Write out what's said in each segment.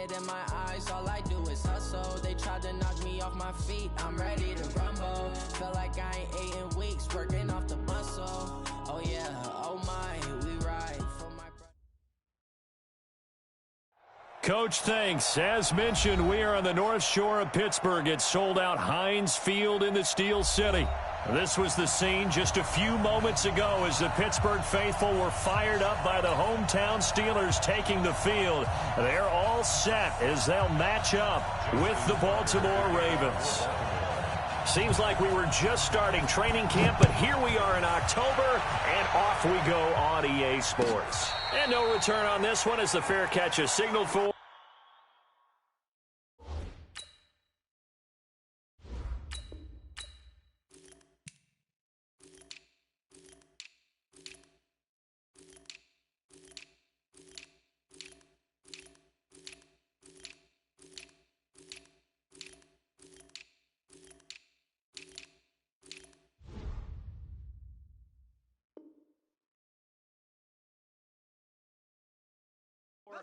light in my eyes, all I do is hustle. They tried to knock me off my feet, I'm ready to rumble. Feel like I ain't ate in weeks, working off the muscle. Oh yeah, oh my, we ride for my brother. Coach, thanks. As mentioned, we are on the North Shore of Pittsburgh. It's sold out Heinz Field in the Steel City. This was the scene just a few moments ago as the Pittsburgh faithful were fired up by the hometown Steelers taking the field. They're all set as they'll match up with the Baltimore Ravens. Seems like we were just starting training camp, but here we are in October, and off we go on EA Sports. And no return on this one as the fair catch is signaled for.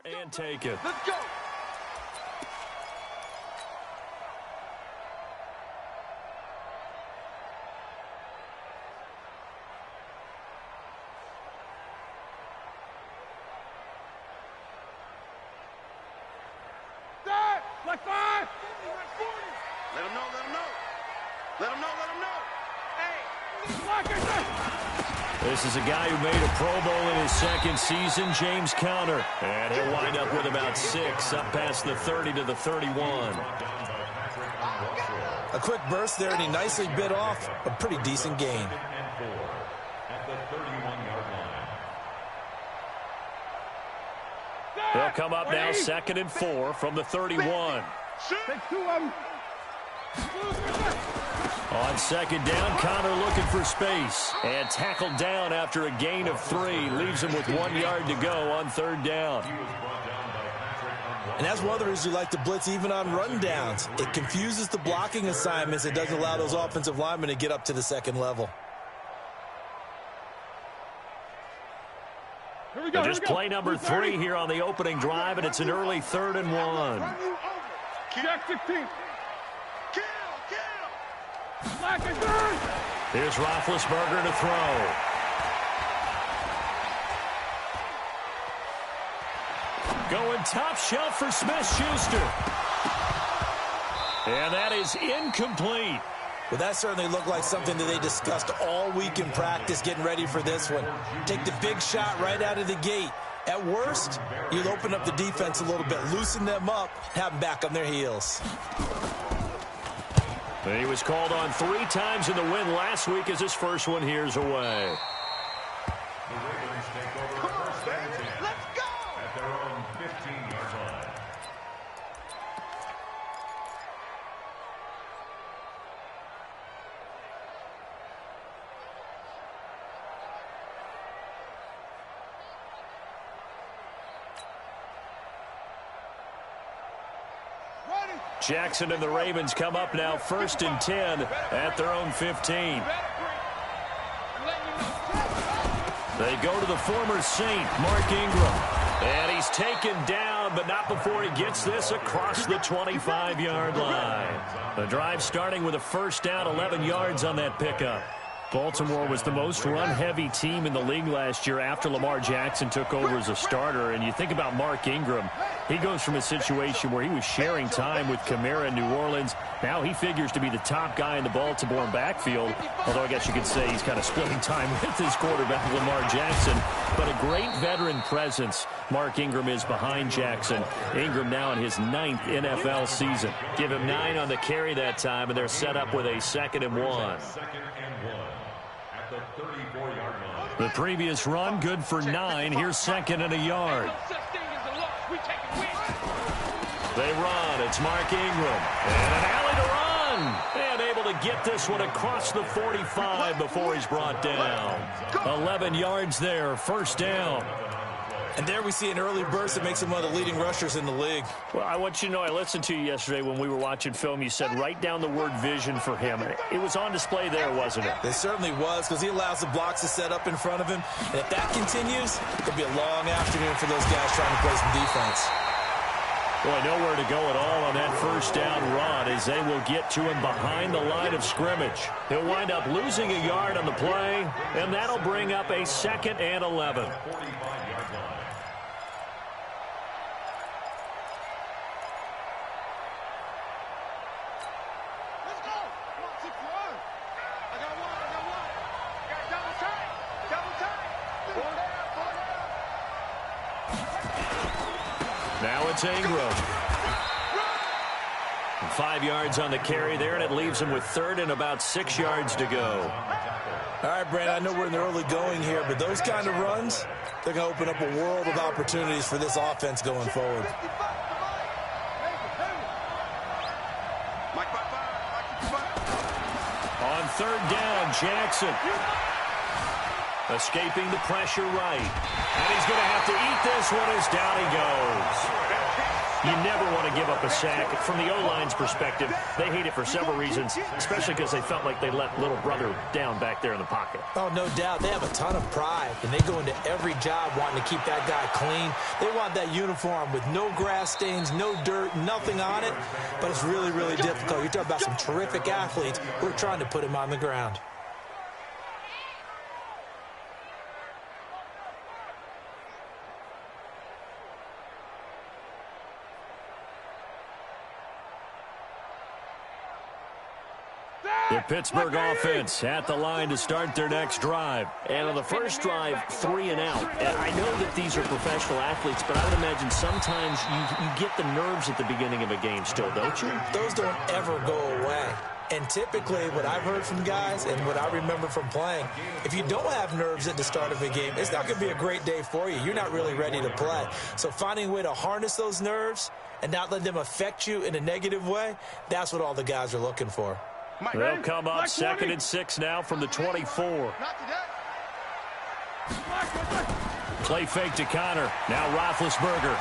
And take it. Let's go. Like 5. Let him know, let him know. Let him know, let him know. Hey, lock it. This is a guy who made a Pro Bowl in his second season, James Conner. And he'll wind up with about 6, up past the 30 to the 31. A quick burst there, and he nicely bit off a pretty decent gain. They'll come up now 2nd and 4 from the 31. Take 2 of them. On 2nd down, Conner looking for space. And tackled down after a gain of 3. Leaves him with 1 yard to go on 3rd down. And that's one of the reasons you like to blitz even on run downs. It confuses the blocking assignments. It doesn't allow those offensive linemen to get up to the 2nd level. Just play number 3 here on the opening drive, and it's an early 3rd and 1. Jack 16. Here's Roethlisberger to throw. Going top shelf for Smith-Schuster. And that is incomplete. Well, that certainly looked like something that they discussed all week in practice getting ready for this one. Take the big shot right out of the gate. At worst, you'll open up the defense a little bit, loosen them up, have them back on their heels. He was called on 3 times in the win last week as his first one here's away. Come on, baby. Let's go. At their own 15-yard line. Jackson and the Ravens come up now 1st and 10 at their own 15. They go to the former Saint, Mark Ingram. And he's taken down, but not before he gets this across the 25-yard line. The drive starting with a 1st down, 11 yards on that pickup. Baltimore was the most run-heavy team in the league last year after Lamar Jackson took over as a starter. And you think about Mark Ingram, he goes from a situation where he was sharing time with Kamara in New Orleans. Now he figures to be the top guy in the Baltimore backfield, although I guess you could say he's kind of splitting time with his quarterback, Lamar Jackson. But a great veteran presence Mark Ingram is behind Jackson. Ingram now in his 9th NFL season. Give him 9 on the carry that time, and they're set up with a 2nd and 1. The previous run, good for 9. Here's 2nd and a yard. They run. It's Mark Ingram. And an alley to run. And able to get this one across the 45 before he's brought down. 11 yards there. 1st down. And there we see an early burst that makes him one of the leading rushers in the league. Well, I want you to know, I listened to you yesterday when we were watching film. You said write down the word vision for him. It was on display there, wasn't it? It certainly was, because he allows the blocks to set up in front of him. And if that continues, it could be a long afternoon for those guys trying to play some defense. Boy, nowhere to go at all on that first down run as they will get to him behind the line of scrimmage. He'll wind up losing a yard on the play, and that'll bring up a 2nd and 11. Now it's Ingram. 5 yards on the carry there, and it leaves him with 3rd and about 6 yards to go. All right, Brandon, I know we're in the early going here, but those kind of runs, they're going to open up a world of opportunities for this offense going forward. On 3rd down, Jackson. Escaping the pressure right. And he's going to have to eat this one as down he goes. You never want to give up a sack. From the O-line's perspective, they hate it for several reasons, especially because they felt like they let little brother down back there in the pocket. Oh, no doubt. They have a ton of pride, and they go into every job wanting to keep that guy clean. They want that uniform with no grass stains, no dirt, nothing on it, but it's really, really difficult. You're talking about some terrific athletes who are trying to put him on the ground. The Pittsburgh offense at the line to start their next drive. And on the first drive, 3 and out. And I know that these are professional athletes, but I would imagine sometimes you get the nerves at the beginning of a game still, don't you? Those don't ever go away. And typically what I've heard from guys and what I remember from playing, if you don't have nerves at the start of a game, it's not going to be a great day for you. You're not really ready to play. So finding a way to harness those nerves and not let them affect you in a negative way, that's what all the guys are looking for. They'll come up 2nd and 6 now from the 24. Play fake to Connor. Now Roethlisberger.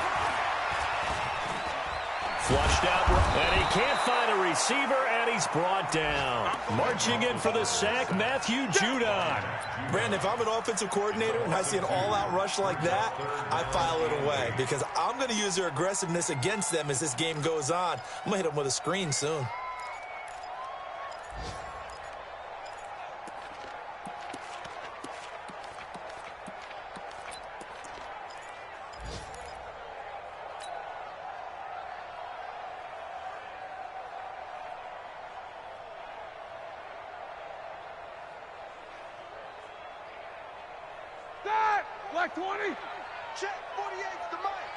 Flushed out, and he can't find a receiver, and he's brought down. Marching in for the sack, Matthew Judon. Brandon, if I'm an offensive coordinator and I see an all-out rush like that, I file it away because I'm going to use their aggressiveness against them as this game goes on. I'm going to hit them with a screen soon. Black 20. Check 48's the mic.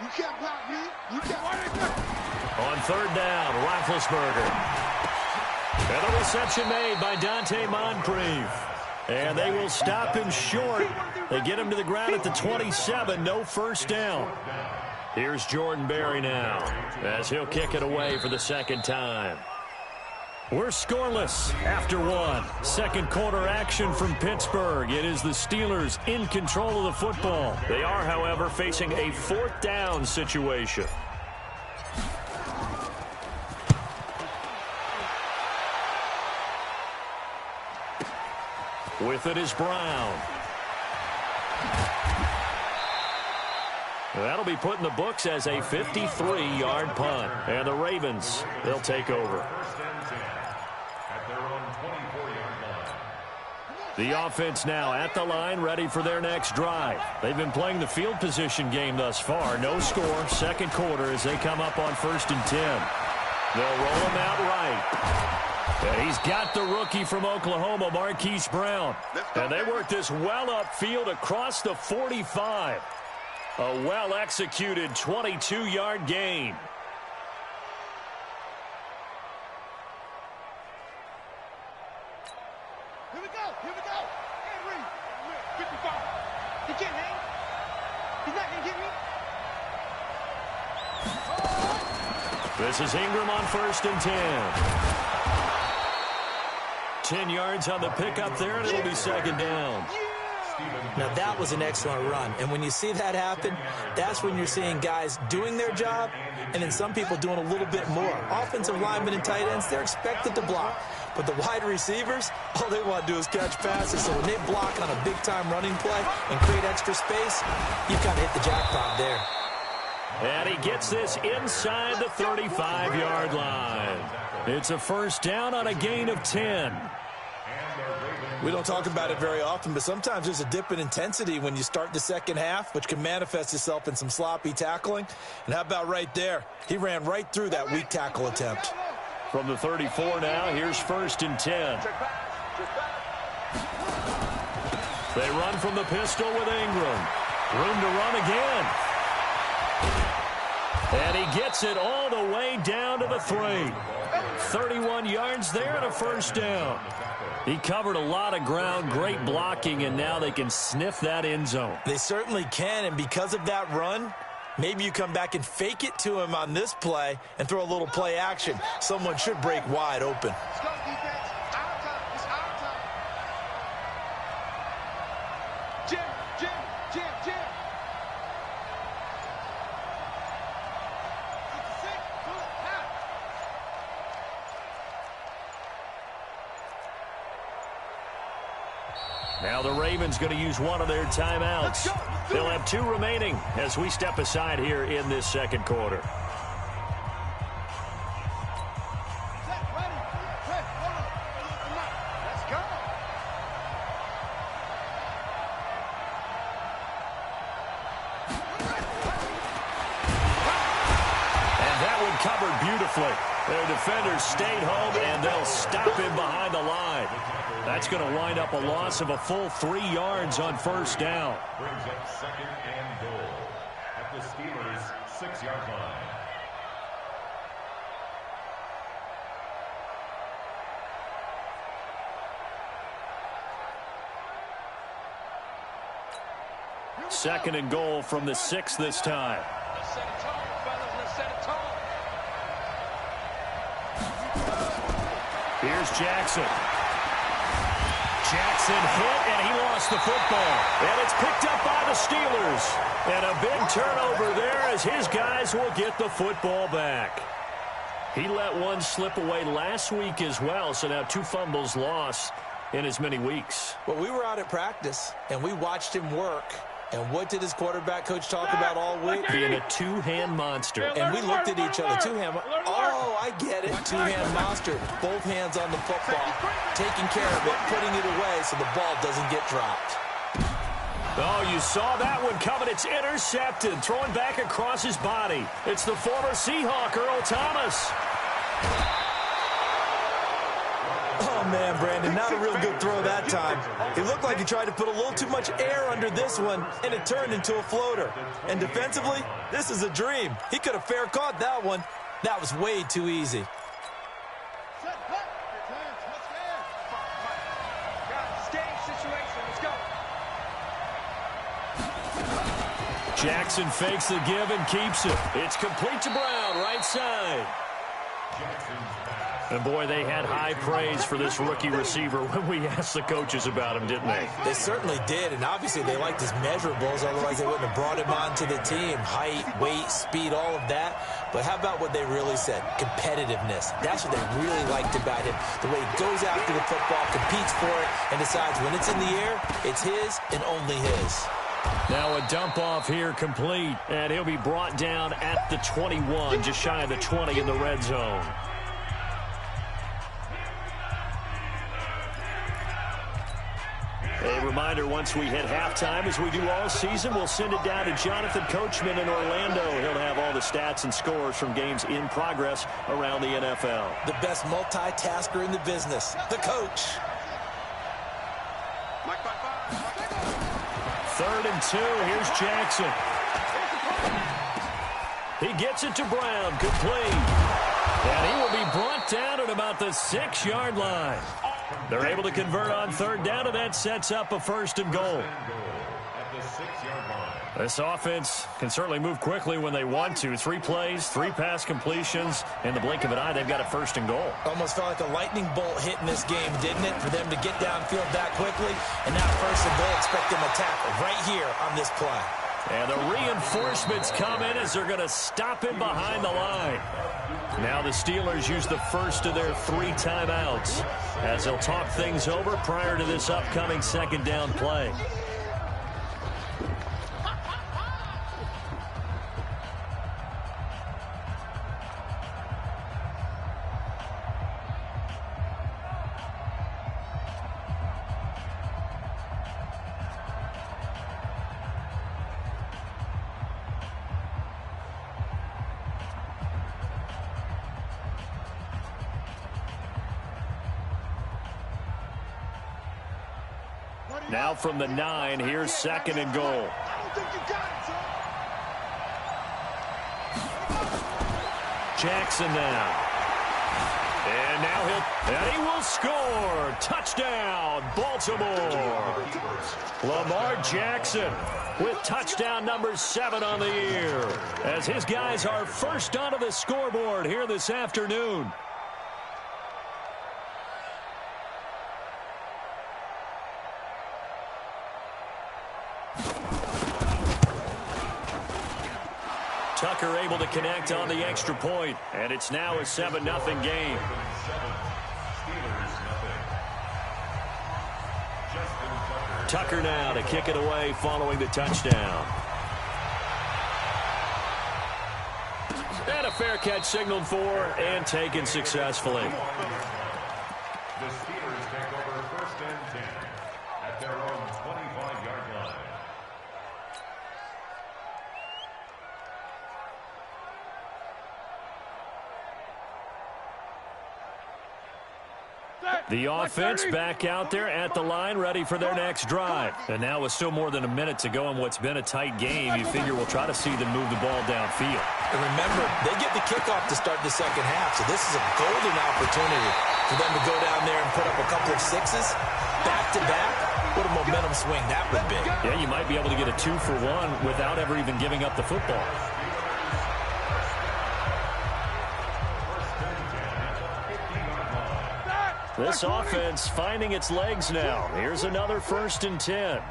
You can't block me. You can't. On 3rd down, Roethlisberger. And a reception made by Dante Moncrief. And they will stop him short. They get him to the ground at the 27. No first down. Here's Jordan Berry now as he'll kick it away for the 2nd time. We're scoreless after 1. Second quarter action from Pittsburgh. It is the Steelers in control of the football. They are, however, facing a 4th down situation. With it is Brown. That'll be put in the books as a 53-yard punt. And the Ravens, they'll take over. The offense now at the line, ready for their next drive. They've been playing the field position game thus far. No score, second quarter as they come up on 1st and 10. They'll roll him out right. And he's got the rookie from Oklahoma, Marquise Brown. And they work this well upfield across the 45. A well-executed 22-yard gain. Here we go. Here we go. Henry. 55. He can't hang. He's not going to get me. This is Ingram on 1st and 10. 10 yards on the pickup there, and it'll be 2nd down. Now, that was an excellent run. And when you see that happen, that's when you're seeing guys doing their job and then some people doing a little bit more. Offensive linemen and tight ends, they're expected to block. But the wide receivers, all they want to do is catch passes. So when they block on a big-time running play and create extra space, you kind of hit the jackpot there. And he gets this inside the 35-yard line. It's a first down on a gain of 10. We don't talk about it very often, but sometimes there's a dip in intensity when you start the second half, which can manifest itself in some sloppy tackling. And how about right there? He ran right through that weak tackle attempt. From the 34 now, here's 1st and 10. They run from the pistol with Ingram. Room to run again. And he gets it all the way down to the 3. 31 yards there and a first down. He covered a lot of ground, great blocking, and now they can sniff that end zone. They certainly can, and because of that run, maybe you come back and fake it to him on this play and throw a little play action. Someone should break wide open. Let's go, defense. Our time. It's our time. Jim. Now the Ravens going to use one of their timeouts. They'll have 2 remaining as we step aside here in this second quarter. Covered beautifully. Their defenders stayed home, and they'll stop him behind the line. That's going to wind up a loss of a full 3 yards on first down. Brings up 2nd and goal at the Steelers' 6-yard line. Second and goal from the 6 this time. Let's set a tone, fellas. Let's set a tone. Here's Jackson. Jackson hit, and he lost the football. And it's picked up by the Steelers. And a big turnover there as his guys will get the football back. He let one slip away last week as well, so now 2 fumbles lost in as many weeks. Well, we were out at practice, and we watched him work. And what did his quarterback coach talk about all week? Being a 2-hand monster. And we looked at each other. 2-hand. Oh, I get it. 2-hand monster. Both hands on the football. Taking care of it, putting it away so the ball doesn't get dropped. Oh, you saw that one coming. It's intercepted. Throwing back across his body. It's the former Seahawk, Earl Thomas. Oh, man, Brandon, not a real good throw that time. It looked like he tried to put a little too much air under this one, and it turned into a floater. And defensively, this is a dream. He could have fair caught that one. That was way too easy. Jackson fakes the give and keeps it. It's complete to Brown, right side. And, boy, they had high praise for this rookie receiver when we asked the coaches about him, didn't they? They certainly did, and obviously they liked his measurables, otherwise they wouldn't have brought him onto the team. Height, weight, speed, all of that. But how about what they really said? Competitiveness. That's what they really liked about him. The way he goes after the football, competes for it, and decides when it's in the air, it's his and only his. Now a dump off here complete, and he'll be brought down at the 21, just shy of the 20 in the red zone. A reminder, once we hit halftime, as we do all season, we'll send it down to Jonathan Coachman in Orlando. He'll have all the stats and scores from games in progress around the NFL. The best multitasker in the business, the coach. 3rd and 2. Here's Jackson. He gets it to Brown. Complete. And he will be brought down at about the 6-yard line. They're able to convert on 3rd down, and that sets up a 1st and goal. This offense can certainly move quickly when they want to. 3 plays, 3 pass completions. In the blink of an eye, they've got a 1st and goal. Almost felt like a lightning bolt hit in this game, didn't it? For them to get downfield that quickly. And now 1st and goal, expect them to tackle right here on this play. And the reinforcements come in as they're going to stop him behind the line. Now the Steelers use the first of their 3 timeouts as they'll talk things over prior to this upcoming 2nd down play. Now from the 9, here's 2nd and goal. I don't think you got it, son. Jackson now. And now he will score. Touchdown, Baltimore. Lamar Jackson with touchdown number 7 on the year, as his guys are first onto the scoreboard here this afternoon. Tucker able to connect on the extra point, and it's now a 7-0 game. Tucker now to kick it away following the touchdown. And a fair catch signaled for and taken successfully. The Steelers take over 1st and 10 at their own 25-yard line. The offense back out there at the line, ready for their next drive. And now with still more than a minute to go in what's been a tight game, you figure we'll try to see them move the ball downfield. And remember, they get the kickoff to start the second half, so this is a golden opportunity for them to go down there and put up a couple of sixes back-to-back. What a momentum swing that would be. Yeah, you might be able to get a 2-for-1 without ever even giving up the football. This offense finding its legs now. Here's another 1st and 10.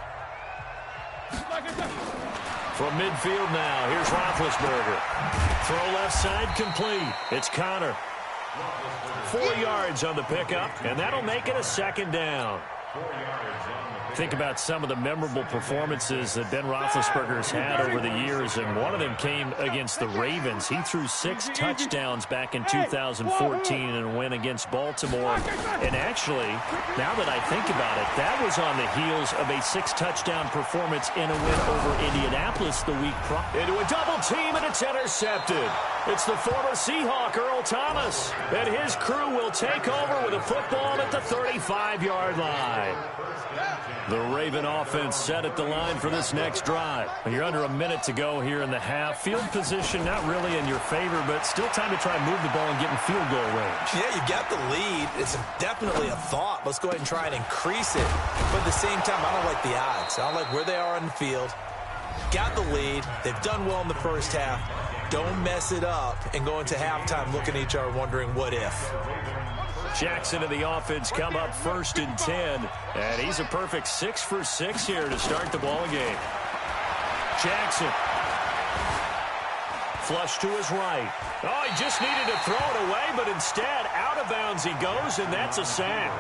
From midfield now, here's Roethlisberger. Throw left side complete. It's Connor. 4 yards on the pickup, and that'll make it a 2nd down. Think about some of the memorable performances that Ben Roethlisberger's had over the years, and one of them came against the Ravens. He threw 6 touchdowns back in 2014 in a win against Baltimore. And actually, now that I think about it, that was on the heels of a 6-touchdown performance in a win over Indianapolis the week prior. Into a double team, and it's intercepted. It's the former Seahawk, Earl Thomas, and his crew will take over with a football at the 35-yard line. The Raven offense set at the line for this next drive. You're under a minute to go here in the half. Field position not really in your favor, but still time to try and move the ball and get in field goal range. Yeah, you got the lead. It's definitely a thought. Let's go ahead and try and increase it. But at the same time, I don't like the odds. I don't like where they are on the field. Got the lead. They've done well in the first half. Don't mess it up and go into halftime looking at each other wondering what if. Jackson and the offense come up 1st and 10, and he's a perfect 6 for 6 here to start the ball game. Jackson. Flush to his right. Oh, he just needed to throw it away, but instead out of bounds he goes, and that's a sack.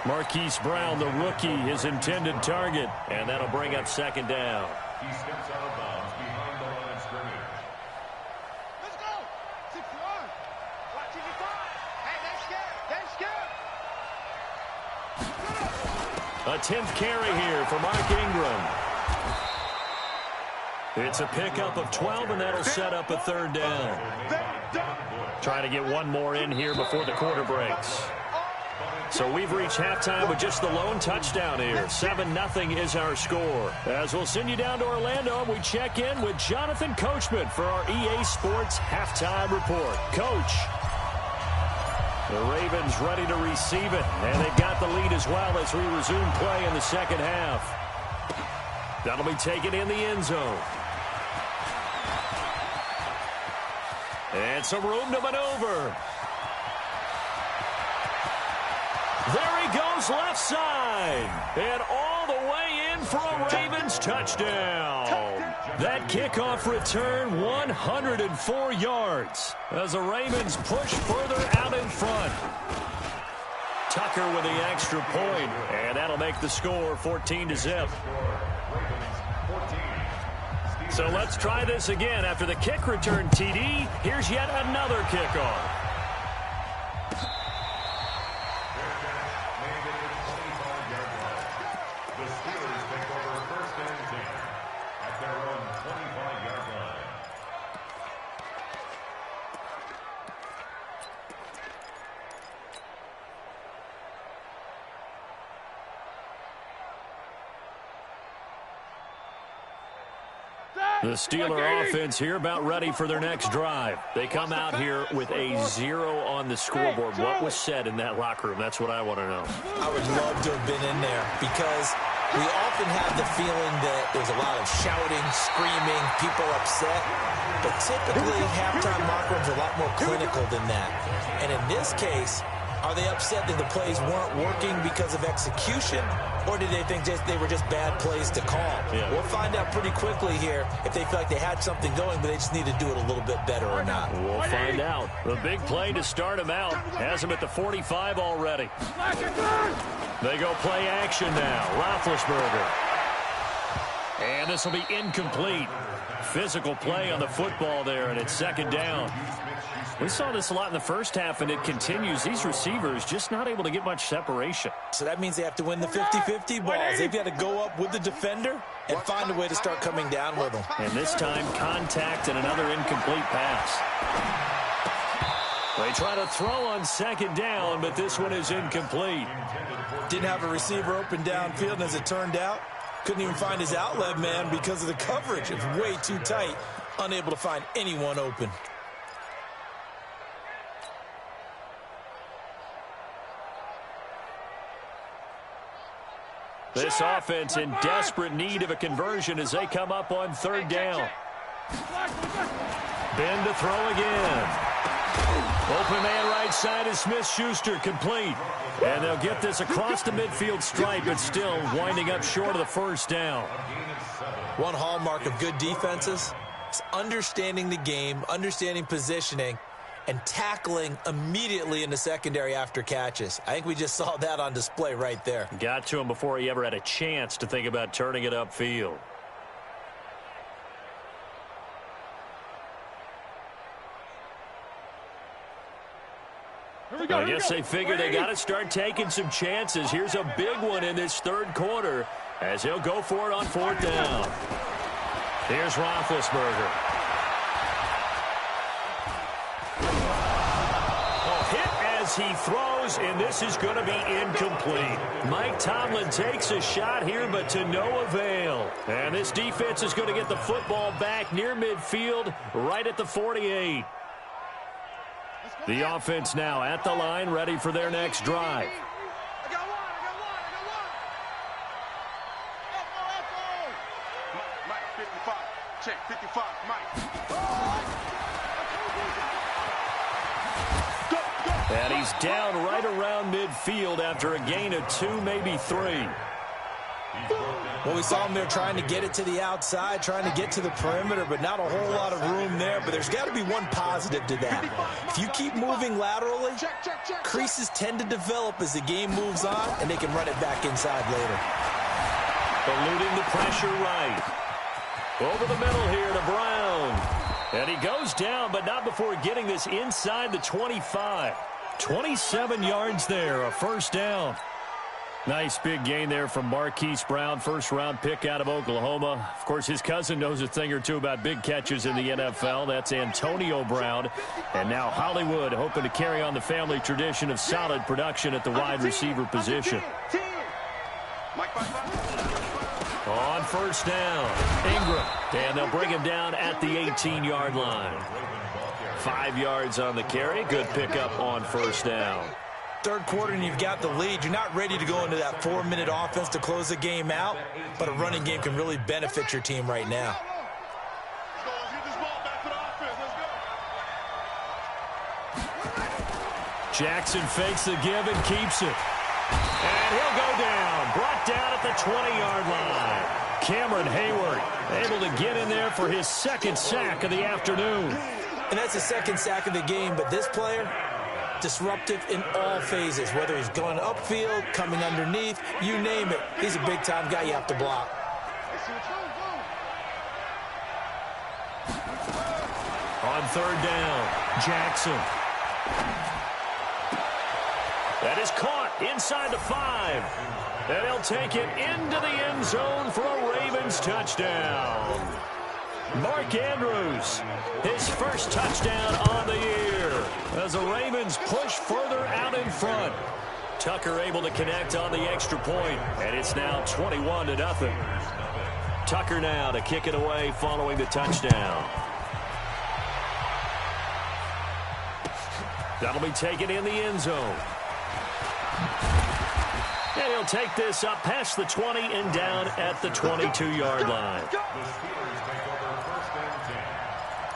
Marquise Brown, the rookie, his intended target, and that'll bring up 2nd down. He steps out of bounds behind the line of scrimmage. Let's go. 6-1. Watching your time. Hey, they're scared. They're scared. A 10th carry here for Mark Ingram. It's a pickup of 12, and that'll set up a 3rd down. Trying to get one more in here before the quarter breaks. So we've reached halftime with just the lone touchdown here. 7-0 is our score. As we'll send you down to Orlando, we check in with Jonathan Coachman for our EA Sports Halftime Report. Coach. The Ravens ready to receive it, and they've got the lead as well as we resume play in the second half. That'll be taken in the end zone. And some room to maneuver. There he goes left side. And all the way in for a Ravens touchdown. That kickoff return 104 yards as the Ravens push further out in front. Tucker with the extra point, and that'll make the score 14-0. So let's try this again. After the kick return TD, here's yet another kickoff. The Steeler offense here about ready for their next drive. They come out here with a 0 on the scoreboard. What was said in that locker room? That's what I want to know. I would love to have been in there because we often have the feeling that there's a lot of shouting, screaming, people upset. But typically, halftime locker rooms are a lot more clinical than that. And in this case, are they upset that the plays weren't working because of execution, or did they think they were just bad plays to call? Yeah. We'll find out pretty quickly here if they feel like they had something going, but they just need to do it a little bit better or not. We'll find out. The big play to start him out has him at the 45 already. They go play action now. Roethlisberger. And this will be incomplete. Physical play on the football there, and it's second down. We saw this a lot in the first half, and it continues. These receivers just not able to get much separation. So that means they have to win the 50-50 balls. They've got to go up with the defender and find a way to start coming down with them. And this time, contact and another incomplete pass. They try to throw on second down, but this one is incomplete. Didn't have a receiver open downfield, and as it turned out, couldn't even find his outlet man because of the coverage. It's way too tight, unable to find anyone open. This offense in desperate need of a conversion as they come up on third down. Ben to throw again. Open man right side is Smith-Schuster, complete. And they'll get this across the midfield stripe, but still winding up short of the first down. One hallmark of good defenses is understanding the game, understanding positioning, and tackling immediately in the secondary after catches. I think we just saw that on display right there. Got to him before he ever had a chance to think about turning it upfield. I guess they figure they got to start taking some chances. Here's a big one in this third quarter as he'll go for it on fourth down. Here's Roethlisberger. He throws, and this is going to be incomplete. Mike Tomlin takes a shot here, but to no avail. And this defense is going to get the football back near midfield, right at the 48. The offense now at the line, ready for their next drive. I got one. Mike, 55. Check, 55, Mike. And he's down right around midfield after a gain of 2, maybe 3. Well, we saw him there trying to get it to the outside, trying to get to the perimeter, but not a whole lot of room there. But there's got to be one positive to that. If you keep moving laterally, creases tend to develop as the game moves on, and they can run it back inside later. Eluding the pressure right. Over the middle here to Brown. And he goes down, but not before getting this inside the 25. 27 yards there, a first down. Nice big gain there from Marquise Brown, first-round pick out of Oklahoma. Of course, his cousin knows a thing or two about big catches in the NFL. That's Antonio Brown. And now Hollywood hoping to carry on the family tradition of solid production at the wide receiver position. On first down, Ingram. And they'll bring him down at the 18-yard line. 5 yards on the carry. Good pickup on first down. Third quarter and you've got the lead. You're not ready to go into that 4-minute offense to close the game out, but a running game can really benefit your team right now. Let's get this ball back to the offense. Let's go. Jackson fakes the give and keeps it. And he'll go down. Brought down at the 20-yard line. Cameron Hayward able to get in there for his second sack of the afternoon. And that's the second sack of the game, but this player, disruptive in all phases, whether he's going upfield, coming underneath, you name it. He's a big-time guy you have to block. On third down, Jackson. That is caught inside the 5. And he'll take it into the end zone for a Ravens touchdown. Mark Andrews, his first touchdown on the year as the Ravens push further out in front. Tucker able to connect on the extra point, and it's now 21-0. Tucker now to kick it away following the touchdown. That'll be taken in the end zone. And he'll take this up past the 20 and down at the 22-yard line. The Steelers take over first and 10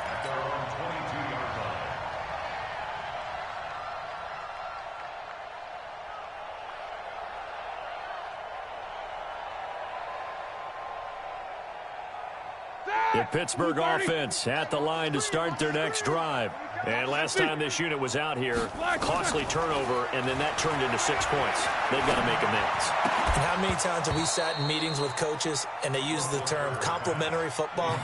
at their own 22-yard line. The Pittsburgh offense at the line to start their next drive. And last time this unit was out here, costly turnover, and then that turned into 6 points. They've got to make amends. And how many times have we sat in meetings with coaches and they use the term complementary football?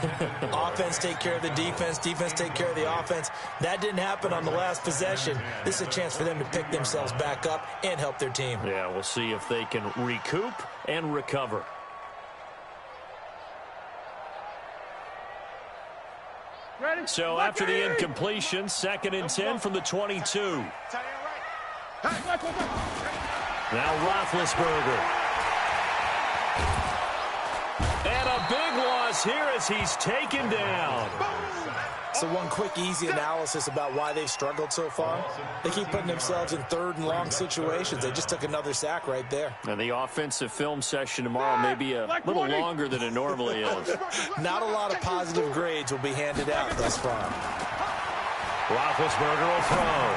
Offense take care of the defense, defense take care of the offense. That didn't happen on the last possession. This is a chance for them to pick themselves back up and help their team. Yeah, we'll see if they can recoup and recover. So after the incompletion, 2nd and 10 from the 22. Now Roethlisberger. And a big loss here as he's taken down. So one quick, easy analysis about why they've struggled so far. They keep putting themselves in 3rd and long situations. They just took another sack right there. And the offensive film session tomorrow may be a little longer than it normally is. Not a lot of positive grades will be handed out thus far. Roethlisberger will throw.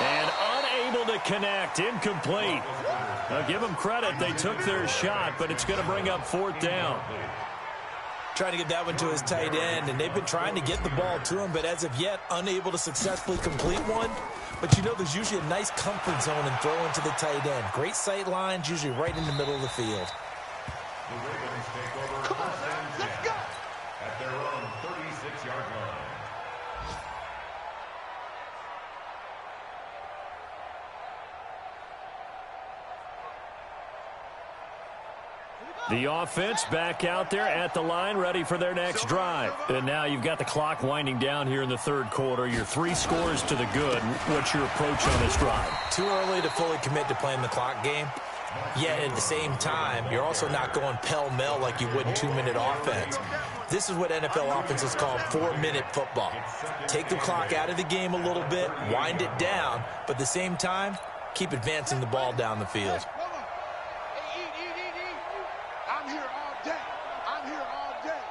And unable to connect, incomplete. Now give them credit, they took their shot, but it's going to bring up 4th down. Trying to get that one to his tight end, and they've been trying to get the ball to him, but as of yet, unable to successfully complete one. But you know there's usually a nice comfort zone in throwing to the tight end. Great sight lines, usually right in the middle of the field. The Ravens take over first and 10 at their own 36-yard line. The offense back out there at the line, ready for their next drive. And now you've got the clock winding down here in the 3rd quarter. Your 3 scores to the good. What's your approach on this drive? Too early to fully commit to playing the clock game. Yet at the same time, you're also not going pell-mell like you would in 2-minute offense. This is what NFL offenses call 4-minute football. Take the clock out of the game a little bit, wind it down, but at the same time, keep advancing the ball down the field. I'm here all day. I'm here all day.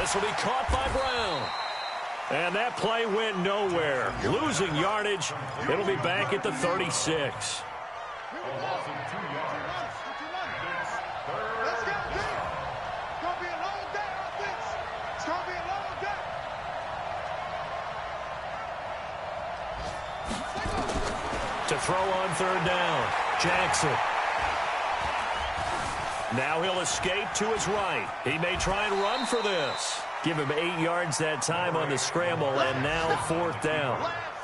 This will be caught by Brown. And that play went nowhere. Losing yardage. It'll be back at the 36. A loss of 2 yards. Let's get it. It's going to be a long day, offense. It's going to be a long day. To throw on 3rd down. Jackson. Now he'll escape to his right. He may try and run for this. Give him 8 yards that time on the scramble, and now 4th down.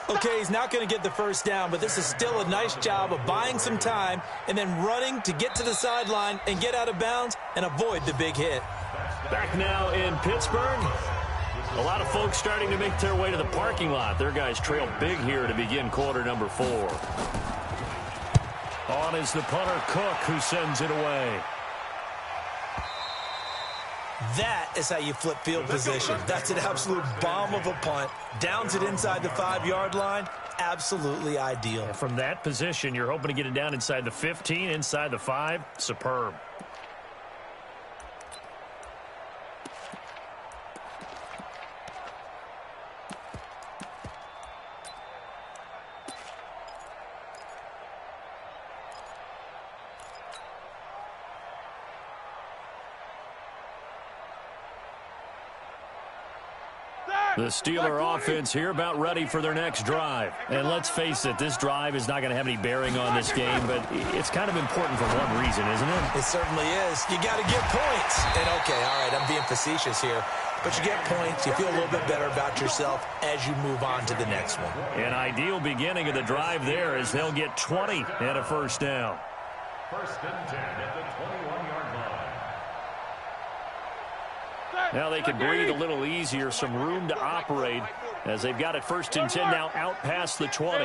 Okay, he's not going to get the 1st down, but this is still a nice job of buying some time and then running to get to the sideline and get out of bounds and avoid the big hit. Back now in Pittsburgh. A lot of folks starting to make their way to the parking lot. Their guys trail big here to begin quarter number 4. On is the punter, Cook, who sends it away. That is how you flip field position. That's an absolute bomb of a punt. Downs it inside the 5-yard line. Absolutely ideal. From that position, you're hoping to get it down inside the 15, inside the 5. Superb. The Steeler offense here about ready for their next drive. And let's face it, this drive is not going to have any bearing on this game, but it's kind of important for one reason, isn't it? It certainly is. You got to get points. And okay, all right, I'm being facetious here. But you get points, you feel a little bit better about yourself as you move on to the next one. An ideal beginning of the drive there as they'll get 20 and a 1st down. 1st and 10 at the 21-yard line. Now they can breathe a little easier, some room to operate as they've got it 1st and 10 now out past the 20.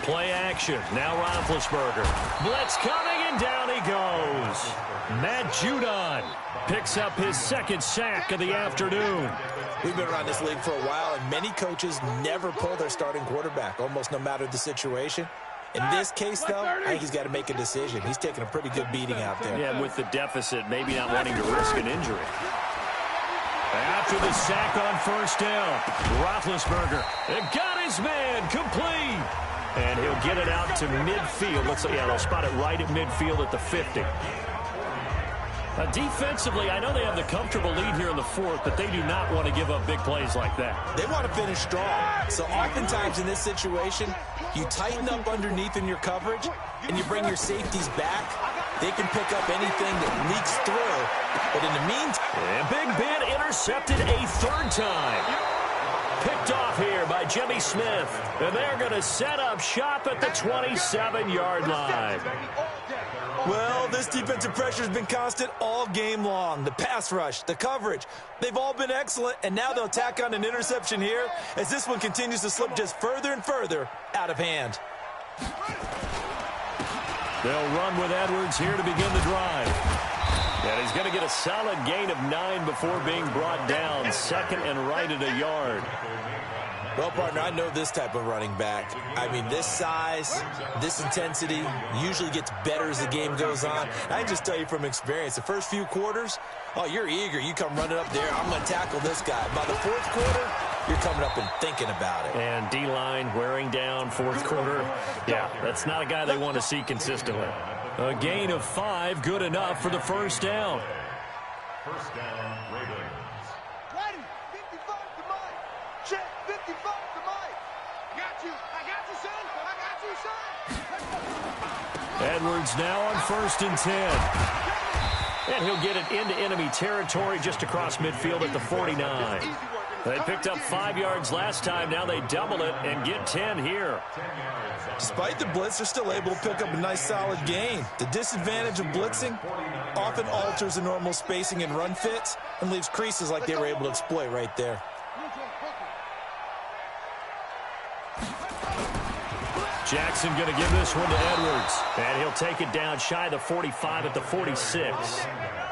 Play action. Now Roethlisberger. Blitz coming, and down he goes. Matt Judon picks up his second sack of the afternoon. We've been around this league for a while, and many coaches never pull their starting quarterback, almost no matter the situation. In this case, though, I think he's got to make a decision. He's taking a pretty good beating out there. Yeah, with the deficit, maybe not wanting to risk an injury. After the sack on first down, Roethlisberger got his man complete. And he'll get it out to midfield. They'll spot it right at midfield at the 50. Defensively, I know they have the comfortable lead here in the fourth, but they do not want to give up big plays like that. They want to finish strong. So oftentimes in this situation, you tighten up underneath in your coverage, and you bring your safeties back. They can pick up anything that leaks through. But in the meantime... And Big Ben intercepted a third time. Picked off here by Jimmy Smith. And they're going to set up shop at the 27-yard line. Well, this defensive pressure has been constant all game long. The pass rush, the coverage, they've all been excellent, and now they'll tack on an interception here as this one continues to slip just further and further out of hand. They'll run with Edwards here to begin the drive. And he's going to get a solid gain of 9 before being brought down. Second and right at a yard. Well, partner, I know this type of running back. I mean, this size, this intensity usually gets better as the game goes on. I can just tell you from experience, the first few quarters, oh, you're eager. You come running up there, I'm going to tackle this guy. By the fourth quarter, you're coming up and thinking about it. And D-line wearing down fourth quarter. Yeah, that's not a guy they want to see consistently. A gain of 5, good enough for the first down. First down, Ravens. Ready, 55 to Mike. Check, 55 to Mike. I got you, son. Edwards now on 1st and 10. And he'll get it into enemy territory just across midfield at the 49. They picked up 5 yards last time. Now they double it and get 10 here. Despite the blitz, they're still able to pick up a nice solid gain. The disadvantage of blitzing often alters the normal spacing and run fits and leaves creases like they were able to exploit right there. Jackson going to give this one to Edwards. And he'll take it down shy of the 45 at the 46.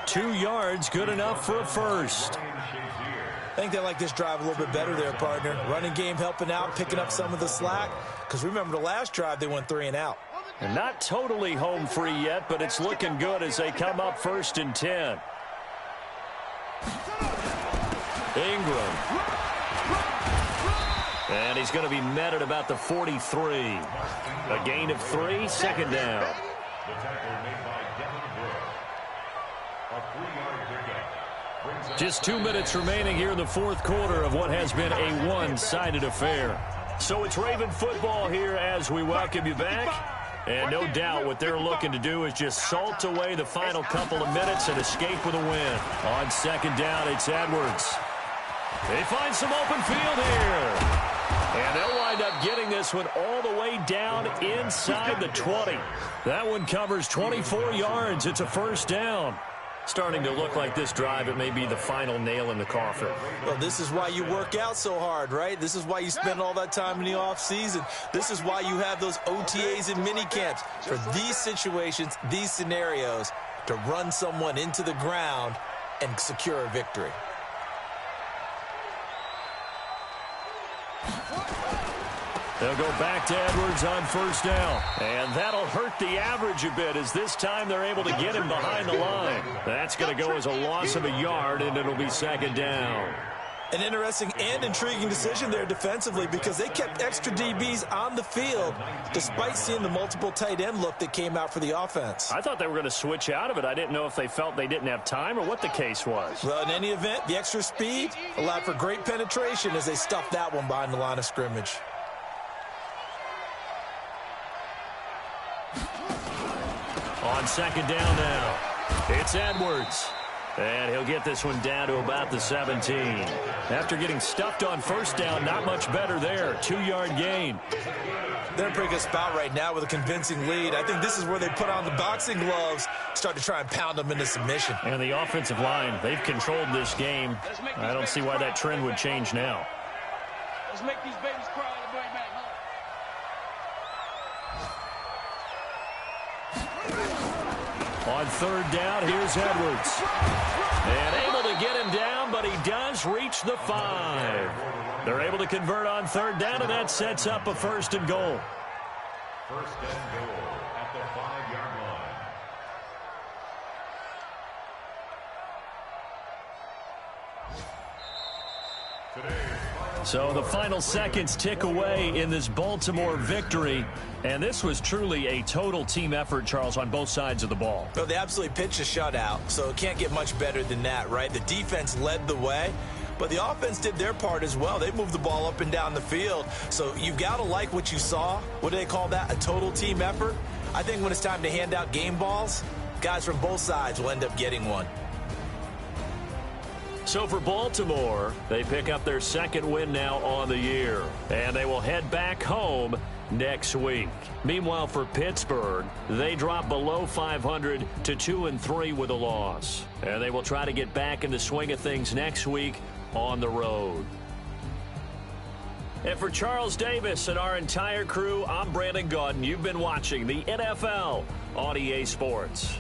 2 yards, good enough for a first. I think they like this drive a little bit better there, partner. Running game helping out, picking up some of the slack. Because remember, the last drive, they went 3 and out. And not totally home free yet, but it's looking good as they come up 1st and 10. Ingram. And he's going to be met at about the 43. A gain of 3, second down. The tackle made by Devin Brooks. A 3-yard pickup. Just 2 minutes remaining here in the fourth quarter of what has been a one-sided affair. So it's Raven football here as we welcome you back. And no doubt what they're looking to do is just salt away the final couple of minutes and escape with a win. On second down, it's Edwards. They find some open field here. And they'll wind up getting this one all the way down inside the 20. That one covers 24 yards. It's a first down. Starting to look like this drive, it may be the final nail in the coffin. Well, this is why you work out so hard, right? This is why you spend all that time in the offseason. This is why you have those OTAs and mini camps. For these situations, these scenarios, to run someone into the ground and secure a victory. They'll go back to Edwards on first down. And that'll hurt the average a bit as this time they're able to get him behind the line. That's going to go as a loss of a yard, and it'll be second down. An interesting and intriguing decision there defensively because they kept extra DBs on the field despite seeing the multiple tight end look that came out for the offense. I thought they were going to switch out of it. I didn't know if they felt they didn't have time or what the case was. Well, in any event, the extra speed allowed for great penetration as they stuffed that one behind the line of scrimmage. On second down now, it's Edwards. And he'll get this one down to about the 17. After getting stuffed on first down, not much better there. 2-yard gain. They're in a pretty good spot right now with a convincing lead. I think this is where they put on the boxing gloves, start to try and pound them into submission. And the offensive line, they've controlled this game. I don't see why that trend would change now. Let's make these babies cry on the way back home. On third down, here's Edwards. And able to get him down, but he does reach the 5. They're able to convert on third down, and that sets up a 1st and goal. 1st and goal at the 5-yard line. So the final seconds tick away in this Baltimore victory. And this was truly a total team effort, Charles, on both sides of the ball. Well, they absolutely pitched a shutout, so it can't get much better than that, right? The defense led the way, but the offense did their part as well. They moved the ball up and down the field. So you've got to like what you saw. What do they call that? A total team effort? I think when it's time to hand out game balls, guys from both sides will end up getting one. So for Baltimore, they pick up their 2nd win now on the year, and they will head back home next week. Meanwhile, for Pittsburgh, they drop below 500 to 2-3 with a loss, and they will try to get back in the swing of things next week on the road. And for Charles Davis and our entire crew, I'm Brandon Gaudin. You've been watching the NFL on EA Sports.